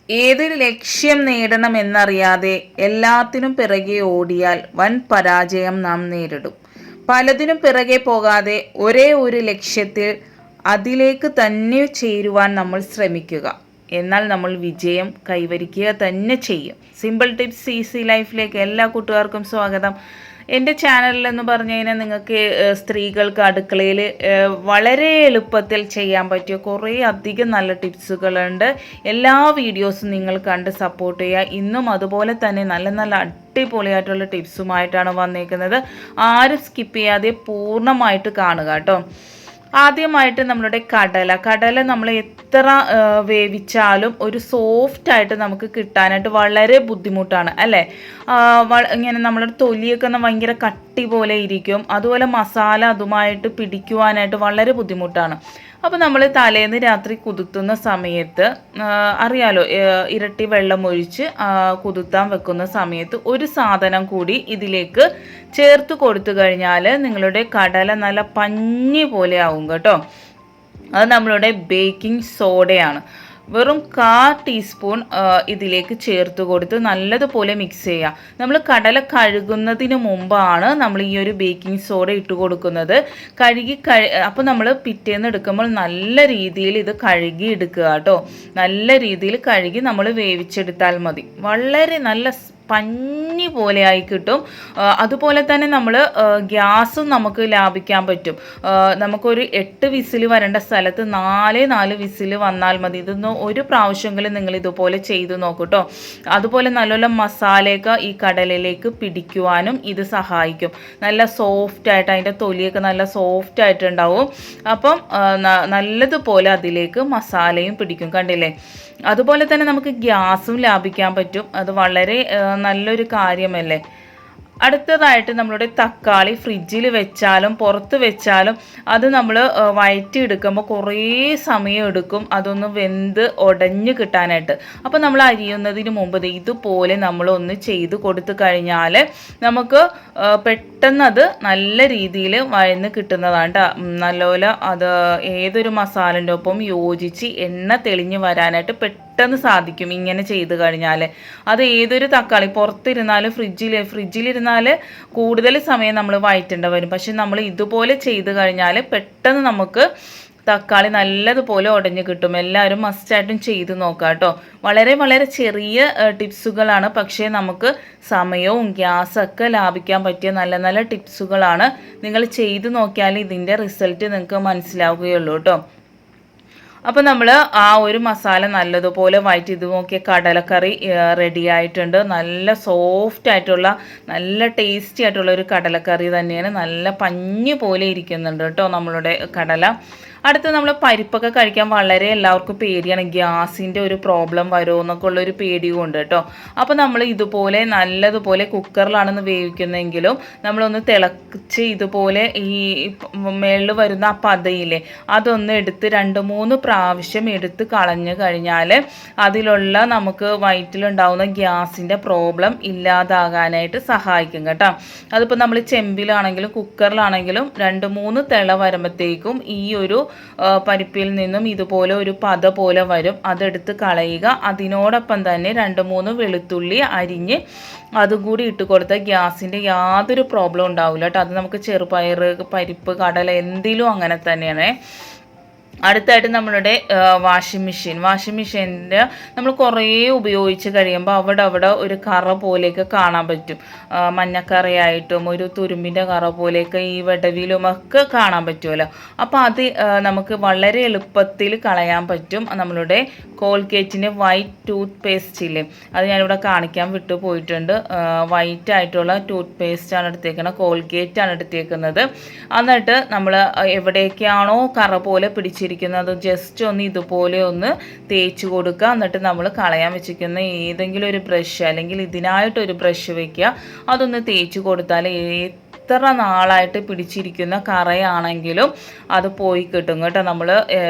ഏതൊരു ലക്ഷ്യം നേടണമെന്നറിയാതെ എല്ലാത്തിനും പിറകെ ഓടിയാൽ വൻ പരാജയം നാം നേരിടും. പലതിനും പിറകെ പോകാതെ ഒരേ ഒരു ലക്ഷ്യത്തിൽ അതിലേക്ക് തന്നെ ചേരുവാൻ നമ്മൾ ശ്രമിക്കുക. എന്നാൽ നമ്മൾ വിജയം കൈവരിക്കുക തന്നെ ചെയ്യും. സിമ്പിൾ ടിപ്സ് ഈസി ലൈഫിലേക്ക് എല്ലാ കൂട്ടുകാർക്കും സ്വാഗതം. എൻ്റെ ചാനലിലെന്ന് പറഞ്ഞു കഴിഞ്ഞാൽ നിങ്ങൾക്ക് സ്ത്രീകൾക്ക് അടുക്കളയിൽ വളരെ എളുപ്പത്തിൽ ചെയ്യാൻ പറ്റിയ കുറേ അധികം നല്ല ടിപ്സുകളുണ്ട്. എല്ലാ വീഡിയോസും നിങ്ങൾ കണ്ട് സപ്പോർട്ട് ചെയ്യുക. ഇന്നും അതുപോലെ തന്നെ നല്ല നല്ല അടിപൊളിയായിട്ടുള്ള ടിപ്സുമായിട്ടാണ് വന്നേക്കുന്നത്. ആരും സ്കിപ്പ് ചെയ്യാതെ പൂർണ്ണമായിട്ട് കാണുക കേട്ടോ. ആദ്യമായിട്ട് നമ്മളുടെ കടല നമ്മൾ എത്ര വേവിച്ചാലും ഒരു സോഫ്റ്റായിട്ട് നമുക്ക് കിട്ടാനായിട്ട് വളരെ ബുദ്ധിമുട്ടാണ് അല്ലേ. ഇങ്ങനെ നമ്മളുടെ തൊലിയൊക്കെ ഭയങ്കര കട്ടി പോലെ ഇരിക്കും. അതുപോലെ മസാല അതുമായിട്ട് പിടിക്കുവാനായിട്ട് വളരെ ബുദ്ധിമുട്ടാണ്. അപ്പോൾ നമ്മൾ തലേന്ന് രാത്രി കുതിർത്തുന്ന സമയത്ത് അറിയാലോ, ഇരട്ടി വെള്ളം ഒഴിച്ച് കുതിർത്താൻ വെക്കുന്ന സമയത്ത് ഒരു സാധനം കൂടി ഇതിലേക്ക് ചേർത്ത് കൊടുത്തു കഴിഞ്ഞാൽ നിങ്ങളുടെ കടല നല്ല പഞ്ഞി പോലെ ആവും കേട്ടോ. അത് നമ്മളുടെ ബേക്കിംഗ് സോഡയാണ്. വെറും 1/4 ടീസ്പൂൺ ഇതിലേക്ക് ചേർത്ത് കൊടുത്ത് നല്ലതുപോലെ മിക്സ് ചെയ്യുക. നമ്മൾ കടല കഴുകുന്നതിന് മുമ്പാണ് നമ്മൾ ഈ ഒരു ബേക്കിംഗ് സോഡ ഇട്ട് കൊടുക്കുന്നത്. അപ്പോൾ നമ്മൾ പിറ്റേന്ന് എടുക്കുമ്പോൾ നല്ല രീതിയിൽ ഇത് കഴുകി എടുക്കുക കേട്ടോ. നല്ല രീതിയിൽ കഴുകി നമ്മൾ വേവിച്ചെടുത്താൽ മതി. വളരെ നല്ല പഞ്ഞി പോലെ ആയി കിട്ടും. അതുപോലെ തന്നെ നമ്മൾ ഗ്യാസും നമുക്ക് ലാഭിക്കാൻ പറ്റും. നമുക്കൊരു 8 വിസിൽ വരേണ്ട സ്ഥലത്ത് 4 വിസിൽ വന്നാൽ മതി. ഇതൊന്ന് ഒരു പ്രാവശ്യമെങ്കിലും നിങ്ങൾ ഇതുപോലെ ചെയ്ത് നോക്കൂട്ടോ. അതുപോലെ നല്ലോല മസാലയൊക്കെ ഈ കടലയിലേക്ക് പിടിക്കുവാനും ഇത് സഹായിക്കും. നല്ല സോഫ്റ്റായിട്ട് അതിൻ്റെ തൊലിയൊക്കെ നല്ല സോഫ്റ്റായിട്ടുണ്ടാവും. അപ്പം നല്ലതുപോലെ അതിലേക്ക് മസാലയും പിടിക്കും, കണ്ടില്ലേ. അതുപോലെ തന്നെ നമുക്ക് ഗ്യാസും ലാഭിക്കാൻ പറ്റും. അത് വളരെ നല്ലൊരു കാര്യമല്ലേ. അടുത്തതായിട്ട് നമ്മളുടെ തക്കാളി ഫ്രിഡ്ജിൽ വെച്ചാലും പുറത്ത് വെച്ചാലും അത് നമ്മൾ വഴറ്റിയെടുക്കുമ്പോൾ കുറേ സമയം എടുക്കും അതൊന്ന് വെന്ത് ഉടഞ്ഞ് കിട്ടാനായിട്ട്. അപ്പോൾ നമ്മൾ അരിയുന്നതിന് മുമ്പ് ഇതുപോലെ നമ്മളൊന്ന് ചെയ്ത് കൊടുത്തു കഴിഞ്ഞാൽ നമുക്ക് പെട്ടെന്ന് അത് നല്ല രീതിയിൽ വഴന്ന് കിട്ടുന്നതാണ് കേട്ടോ. നല്ലപോലെ അത് ഏതൊരു മസാലൻ്റെ ഒപ്പം യോജിച്ച് എണ്ണ തെളിഞ്ഞ് വരാനായിട്ട് പെട്ടെന്ന് സാധിക്കും ഇങ്ങനെ ചെയ്ത് കഴിഞ്ഞാൽ. അത് ഏതൊരു തക്കാളി പുറത്തിരുന്നാലും ഫ്രിഡ്ജിലിരുന്നാൽ കൂടുതൽ സമയം നമ്മൾ വഴറ്റേണ്ടി വരും. പക്ഷെ നമ്മൾ ഇതുപോലെ ചെയ്ത് കഴിഞ്ഞാൽ പെട്ടെന്ന് നമുക്ക് തക്കാളി നല്ലതുപോലെ ഉടഞ്ഞ് കിട്ടും. എല്ലാവരും മസ്റ്റായിട്ടും ചെയ്ത് നോക്കാം കേട്ടോ. വളരെ വളരെ ചെറിയ ടിപ്സുകളാണ്, പക്ഷേ നമുക്ക് സമയവും ഗ്യാസൊക്കെ ലാഭിക്കാൻ പറ്റിയ നല്ല നല്ല ടിപ്സുകളാണ്. നിങ്ങൾ ചെയ്ത് നോക്കിയാൽ ഇതിൻ്റെ റിസൾട്ട് നിങ്ങൾക്ക് മനസ്സിലാവുകയുള്ളൂ കേട്ടോ. അപ്പോൾ നമ്മൾ ആ ഒരു മസാല നല്ലതുപോലെ വഴറ്റി ഇത് നോക്കിയ കടലക്കറി റെഡി ആയിട്ടുണ്ട്. നല്ല സോഫ്റ്റ് ആയിട്ടുള്ള നല്ല ടേസ്റ്റി ആയിട്ടുള്ള ഒരു കടലക്കറി തന്നെയാണ്. നല്ല പഞ്ഞി പോലെ ഇരിക്കുന്നുണ്ട് കേട്ടോ നമ്മളുടെ കടല. അടുത്ത് നമ്മൾ പരിപ്പൊക്കെ കഴിക്കാൻ വളരെ എല്ലാവർക്കും പേടിയാണ്. ഗ്യാസിൻ്റെ ഒരു പ്രോബ്ലം വരുമോ എന്നൊക്കെ ഉള്ളൊരു പേടിയും ഉണ്ട് കേട്ടോ. അപ്പോൾ നമ്മൾ ഇതുപോലെ നല്ലതുപോലെ കുക്കറിലാണെന്ന് വേവിക്കുന്നതെങ്കിലും നമ്മളൊന്ന് തിളച്ച് ഇതുപോലെ ഈ മേളിൽ വരുന്ന ആ പതയില്ലേ അതൊന്ന് എടുത്ത് 2-3 പ്രാവശ്യം എടുത്ത് കളഞ്ഞു കഴിഞ്ഞാൽ അതിലുള്ള നമുക്ക് വയറ്റിലുണ്ടാവുന്ന ഗ്യാസിൻ്റെ പ്രോബ്ലം ഇല്ലാതാകാനായിട്ട് സഹായിക്കും കേട്ടോ. അതിപ്പോൾ നമ്മൾ ചെമ്പിലാണെങ്കിലും കുക്കറിലാണെങ്കിലും 2-3 തിള വരുമ്പോഴത്തേക്കും ഈ ഒരു പരിപ്പിൽ നിന്നും ഇതുപോലെ ഒരു പത പോലെ വരും. അതെടുത്ത് കളയുക. അതിനോടൊപ്പം തന്നെ 2-3 വെളുത്തുള്ളി അരിഞ്ഞ് അതുകൂടി ഇട്ട് കൊടുത്താൽ ഗ്യാസിൻ്റെ യാതൊരു പ്രോബ്ലം ഉണ്ടാവില്ല കേട്ടോ. അത് നമുക്ക് ചെറുപയർ, പരിപ്പ്, കടല എന്തിലും അങ്ങനെ തന്നെയാണ്. അടുത്തായിട്ട് നമ്മളുടെ വാഷിംഗ് മെഷീൻ്റെ നമ്മൾ കുറേ ഉപയോഗിച്ച് കഴിയുമ്പോൾ അവിടെ ഒരു കറ പോലെയൊക്കെ കാണാൻ പറ്റും. മഞ്ഞക്കറയായിട്ടും ഒരു തുരുമ്പിൻ്റെ കറ പോലെയൊക്കെ ഈ വെടവിലുമൊക്കെ കാണാൻ പറ്റുമല്ലോ. അപ്പോൾ അത് നമുക്ക് വളരെ എളുപ്പത്തിൽ കളയാൻ പറ്റും. നമ്മളുടെ കോൾഗേറ്റിൻ്റെ വൈറ്റ് ടൂത്ത് പേസ്റ്റ് ഇല്ലേ, അത് ഞാനിവിടെ കാണിക്കാൻ വിട്ടു പോയിട്ടുണ്ട്. വൈറ്റ് ആയിട്ടുള്ള ടൂത്ത് പേസ്റ്റാണ് എടുത്തേക്കുന്നത്, കോൾഗേറ്റാണ് എടുത്തേക്കുന്നത്. എന്നിട്ട് നമ്മൾ എവിടേക്കാണോ കറ പോലെ പിടിച്ചിരിക്കുന്നത് ജസ്റ്റ് ഒന്ന് ഇതുപോലെ ഒന്ന് തേച്ച് കൊടുക്കുക. എന്നിട്ട് നമ്മൾ കളയാൻ വെച്ചിരിക്കുന്ന ഏതെങ്കിലും ഒരു ബ്രഷ് അല്ലെങ്കിൽ ഇതിനായിട്ടൊരു ബ്രഷ് വയ്ക്കുക. അതൊന്ന് തേച്ച് കൊടുത്താൽ എത്ര നാളായിട്ട് പിടിച്ചിരിക്കുന്ന കറയാണെങ്കിലും അത് പോയി കിട്ടും കേട്ടോ. നമ്മൾ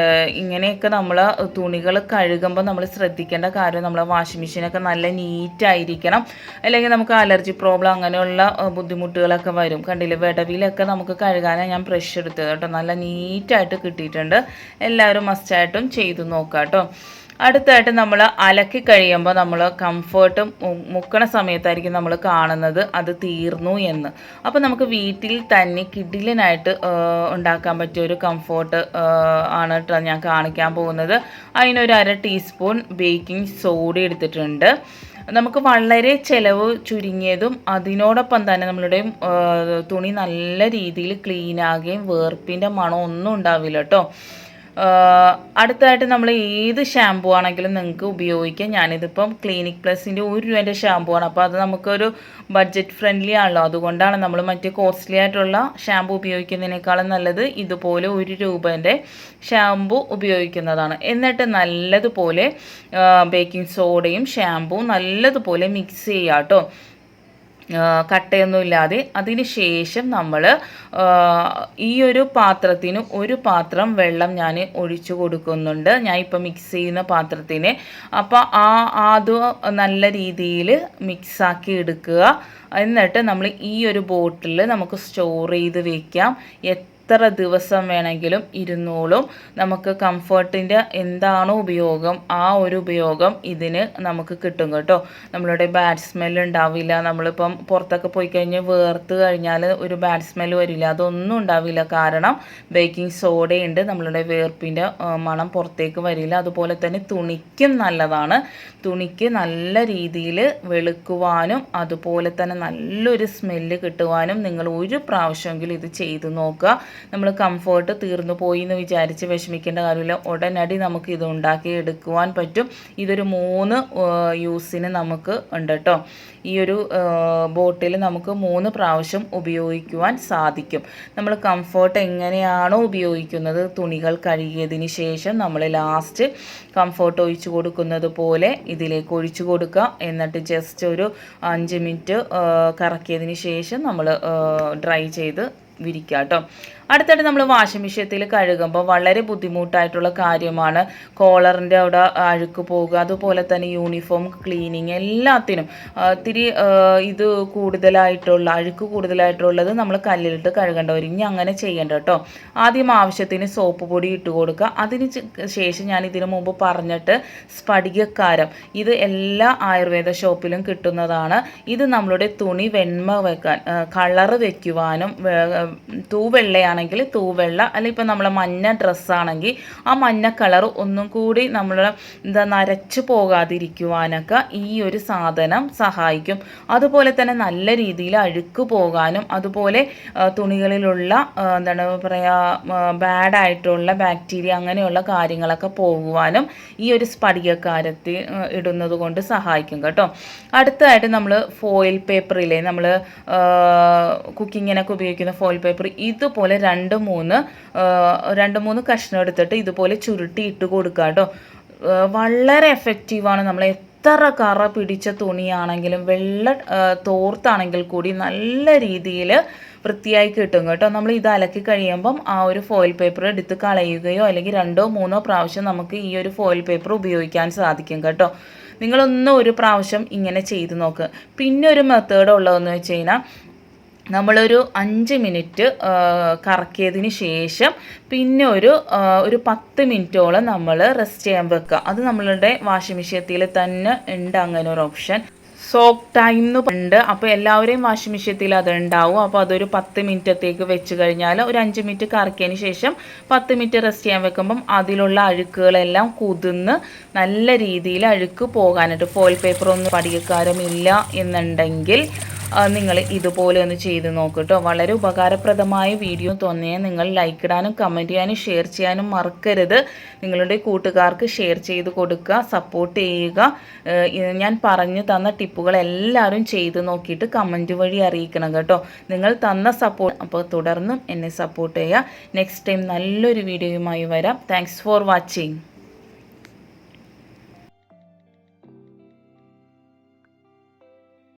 ഇങ്ങനെയൊക്കെ നമ്മൾ തുണികൾ കഴുകുമ്പോൾ നമ്മൾ ശ്രദ്ധിക്കേണ്ട കാര്യം നമ്മൾ വാഷിംഗ് മെഷീനൊക്കെ നല്ല നീറ്റായിരിക്കണം. അല്ലെങ്കിൽ നമുക്ക് അലർജി പ്രോബ്ലം അങ്ങനെയുള്ള ബുദ്ധിമുട്ടുകളൊക്കെ വരും. കണ്ടില്ലേ, വെടവിലൊക്കെ നമുക്ക് കഴുകാനാണ് ഞാൻ ബ്രഷ് എടുത്തത് കേട്ടോ. നല്ല നീറ്റായിട്ട് കിട്ടിയിട്ടുണ്ട്. എല്ലാവരും മസ്റ്റായിട്ടും ചെയ്ത് നോക്കാം കേട്ടോ. അടുത്തായിട്ട് നമ്മൾ അലക്കി കഴിയുമ്പോൾ നമ്മൾ കംഫർട്ട് മുക്കണ സമയത്തായിരിക്കും നമ്മൾ കാണുന്നത് അത് തീർന്നു എന്ന്. അപ്പോൾ നമുക്ക് വീട്ടിൽ തന്നെ കിഡിലിനായിട്ട് ഉണ്ടാക്കാൻ പറ്റിയ ഒരു കംഫർട്ട് ആണ് കേട്ടോ ഞാൻ കാണിക്കാൻ പോകുന്നത്. അതിനൊരു 1/2 ടീസ്പൂൺ ബേക്കിംഗ് സോഡ എടുത്തിട്ടുണ്ട്. നമുക്ക് വളരെ ചിലവ് ചുരുങ്ങിയതും അതിനോടൊപ്പം തന്നെ നമ്മളുടെ തുണി നല്ല രീതിയിൽ ക്ലീൻ ആകുകയും വേർപ്പിൻ്റെ മണം ഒന്നും ഉണ്ടാവില്ല കേട്ടോ. അടുത്തായിട്ട് നമ്മൾ ഏത് ഷാമ്പു ആണെങ്കിലും നിങ്ങൾക്ക് ഉപയോഗിക്കാം. ഞാനിതിപ്പം ക്ലിനിക് പ്ലസിൻ്റെ 1 രൂപേൻ്റെ ഷാമ്പു ആണ്. അപ്പോൾ അത് നമുക്കൊരു ബഡ്ജറ്റ് ഫ്രണ്ട്ലി ആണല്ലോ, അതുകൊണ്ടാണ് നമ്മൾ മറ്റേ കോസ്റ്റ്ലി ആയിട്ടുള്ള ഷാമ്പു ഉപയോഗിക്കുന്നതിനേക്കാളും നല്ലത് ഇതുപോലെ 1 രൂപേൻ്റെ ഷാമ്പു ഉപയോഗിക്കുന്നതാണ്. എന്നിട്ട് നല്ലതുപോലെ ബേക്കിംഗ് സോഡയും ഷാമ്പുവും നല്ലതുപോലെ മിക്സ് ചെയ്യുക കേട്ടോ, കട്ടയൊന്നുമില്ലാതെ. അതിന് ശേഷം നമ്മൾ ഈ ഒരു പാത്രത്തിന് 1 പാത്രം വെള്ളം ഞാൻ ഒഴിച്ചു കൊടുക്കുന്നുണ്ട്, ഞാൻ ഇപ്പം മിക്സ് ചെയ്യുന്ന പാത്രത്തിന്. അപ്പോൾ അത് നല്ല രീതിയിൽ മിക്സാക്കി എടുക്കുക. എന്നിട്ട് നമ്മൾ ഈ ഒരു ബോട്ടിൽ നമുക്ക് സ്റ്റോർ ചെയ്ത് വയ്ക്കാം. എത്ര ദിവസം വേണമെങ്കിലും ഇരുന്നോളും. നമുക്ക് കംഫർട്ടിൻ്റെ എന്താണോ ഉപയോഗം ആ ഒരു ഉപയോഗം ഇതിന് നമുക്ക് കിട്ടും കേട്ടോ. നമ്മളുടെ ബാഡ് സ്മെൽ ഉണ്ടാവില്ല. നമ്മളിപ്പം പുറത്തൊക്കെ പോയി കഴിഞ്ഞ് വേർത്ത് കഴിഞ്ഞാൽ ഒരു ബാഡ് സ്മെൽ വരില്ല, അതൊന്നും ഉണ്ടാവില്ല. കാരണം ബേക്കിംഗ് സോഡയുണ്ട്, നമ്മളുടെ വേർപ്പിൻ്റെ മണം പുറത്തേക്ക് വരില്ല. അതുപോലെ തന്നെ തുണിക്കും നല്ലതാണ്. തുണിക്ക് നല്ല രീതിയിൽ വെളുക്കുവാനും അതുപോലെ തന്നെ നല്ലൊരു സ്മെല്ല് കിട്ടുവാനും നിങ്ങൾ 1 പ്രാവശ്യമെങ്കിലും ഇത് ചെയ്ത് നോക്കുക. നമ്മൾ കംഫർട്ട് തീർന്നു പോയി എന്ന് വിചാരിച്ച് വിഷമിക്കേണ്ട കാര്യമില്ല. ഉടനടി നമുക്ക് ഇത് ഉണ്ടാക്കി എടുക്കുവാൻ പറ്റും. ഇതൊരു 3 യൂസിന് നമുക്ക് ഉണ്ട് കേട്ടോ. ഈ ഒരു ബോട്ടിൽ നമുക്ക് 3 പ്രാവശ്യം ഉപയോഗിക്കുവാൻ സാധിക്കും. നമ്മൾ കംഫർട്ട് എങ്ങനെയാണോ ഉപയോഗിക്കുന്നത്, തുണികൾ കഴുകിയതിന് ശേഷം നമ്മൾ ലാസ്റ്റ് കംഫർട്ട് ഒഴിച്ചു കൊടുക്കുന്നത് പോലെ ഇതിലേക്ക് ഒഴിച്ചു കൊടുക്കുക. എന്നിട്ട് ജസ്റ്റ് ഒരു 5 മിനിറ്റ് കറക്കിയതിന് ശേഷം നമ്മൾ ഡ്രൈ ചെയ്ത് വിരിക്കുക കേട്ടോ. അടുത്തായിട്ട് നമ്മൾ വാഷിംഗ് മെഷീനിൽ കഴുകുമ്പോൾ വളരെ ബുദ്ധിമുട്ടായിട്ടുള്ള കാര്യമാണ് കോളറിൻ്റെ അവിടെ അഴുക്ക് പോകുക, അതുപോലെ തന്നെ യൂണിഫോം ക്ലീനിങ് എല്ലാത്തിനും ഇത്തിരി ഇത് കൂടുതലായിട്ടുള്ള അഴുക്ക് കൂടുതലായിട്ടുള്ളത് നമ്മൾ കല്ലിലിട്ട് കഴുകേണ്ട വരും. ഇനി അങ്ങനെ ചെയ്യേണ്ട കേട്ടോ. ആദ്യം ആവശ്യത്തിന് സോപ്പ് പൊടി ഇട്ട് കൊടുക്കുക. അതിന് ശേഷം ഞാൻ ഇതിനു മുമ്പ് പറഞ്ഞിട്ട് സ്ഫടികക്കാരം, ഇത് എല്ലാ ആയുർവേദ ഷോപ്പിലും കിട്ടുന്നതാണ്. ഇത് നമ്മളുടെ തുണി വെണ്മ വെക്കാൻ കളറ് വെക്കുവാനും തൂവെള്ളയാണെങ്കിൽ തൂവെള്ള, അല്ലെങ്കിൽ ഇപ്പം നമ്മളെ മഞ്ഞ ഡ്രസ്സാണെങ്കിൽ ആ മഞ്ഞ കളർ ഒന്നും കൂടി നമ്മൾ നരച്ചു പോകാതിരിക്കുവാനൊക്കെ ഈ ഒരു സാധനം സഹായിക്കും. അതുപോലെ തന്നെ നല്ല രീതിയിൽ അഴുക്ക് പോകാനും അതുപോലെ തുണികളിലുള്ള എന്താണ് പറയുക ബാഡായിട്ടുള്ള ബാക്ടീരിയ അങ്ങനെയുള്ള കാര്യങ്ങളൊക്കെ പോകുവാനും ഈ ഒരു സ്ഫടികക്കാരത്തിൽ ഇടുന്നത് കൊണ്ട് സഹായിക്കും കേട്ടോ. അടുത്തതായിട്ട് നമ്മൾ ഫോയിൽ പേപ്പറിലെ നമ്മൾ കുക്കിങ്ങിനൊക്കെ ഉപയോഗിക്കുന്ന ഫോയിൽ പേപ്പർ ഇതുപോലെ 2-3 കഷ്ണം എടുത്തിട്ട് ഇതുപോലെ ചുരുട്ടി ഇട്ട് കൊടുക്കുക കേട്ടോ. വളരെ എഫക്റ്റീവാണ്. നമ്മൾ എത്ര കറ പിടിച്ച തുണിയാണെങ്കിലും വെള്ള തോർത്താണെങ്കിൽ കൂടി നല്ല രീതിയിൽ വൃത്തിയായി കിട്ടും കേട്ടോ. നമ്മൾ ഇത് അലക്കി കഴിയുമ്പം ആ ഒരു ഫോയിൽ പേപ്പർ എടുത്ത് കളയുകയോ അല്ലെങ്കിൽ 2-3 പ്രാവശ്യം നമുക്ക് ഈ ഒരു ഫോയിൽ പേപ്പർ ഉപയോഗിക്കാൻ സാധിക്കും കേട്ടോ. നിങ്ങളൊന്ന് 1 പ്രാവശ്യം ഇങ്ങനെ ചെയ്ത് നോക്കുക. പിന്നെ ഒരു മെത്തേഡ് ഉള്ളതെന്ന് വെച്ച് കഴിഞ്ഞാൽ നമ്മളൊരു 5 മിനിറ്റ് കറക്കിയതിന് ശേഷം പിന്നെ ഒരു 10 മിനിറ്റോളം നമ്മൾ റെസ്റ്റ് ചെയ്യാൻ വെക്കുക. അത് നമ്മളുടെ വാഷിംഗ് മെഷീനിൽ തന്നെ ഉണ്ട് അങ്ങനെ ഒരു ഓപ്ഷൻ. സോക്ക് ടൈം എന്ന് ഉണ്ട്. അപ്പോൾ എല്ലാവരെയും വാഷിംഗ് മെഷീനിൽ അതുണ്ടാവും. അപ്പോൾ അതൊരു 10 മിനിറ്റത്തേക്ക് വെച്ച് കഴിഞ്ഞാൽ ഒരു 5 മിനിറ്റ് കറക്കിയതിന് ശേഷം 10 മിനിറ്റ് റെസ്റ്റ് ചെയ്യാൻ വെക്കുമ്പം അതിലുള്ള അഴുക്കുകളെല്ലാം കുതിർന്ന് നല്ല രീതിയിൽ അഴുക്ക് പോകാനായിട്ട് ഫോയിൽ പേപ്പറൊന്നും പടികക്കാരമില്ല എന്നുണ്ടെങ്കിൽ നിങ്ങൾ ഇതുപോലെ ഒന്ന് ചെയ്ത് നോക്കട്ടോ. വളരെ ഉപകാരപ്രദമായ വീഡിയോ തോന്നിയാൽ നിങ്ങൾ ലൈക്ക് ഇടാനും കമൻറ്റ് ചെയ്യാനും ഷെയർ ചെയ്യാനും മറക്കരുത്. നിങ്ങളുടെ കൂട്ടുകാർക്ക് ഷെയർ ചെയ്ത് കൊടുക്കുക, സപ്പോർട്ട് ചെയ്യുക. ഞാൻ പറഞ്ഞു തന്ന ടിപ്പുകൾ എല്ലാവരും ചെയ്ത് നോക്കിയിട്ട് കമൻറ്റ് വഴി അറിയിക്കണം കേട്ടോ. നിങ്ങൾ തന്ന സപ്പോർട്ട് അപ്പോൾ തുടർന്നും എന്നെ സപ്പോർട്ട് ചെയ്യുക. നെക്സ്റ്റ് ടൈം നല്ലൊരു വീഡിയോയുമായി വരാം. Thanks for watching.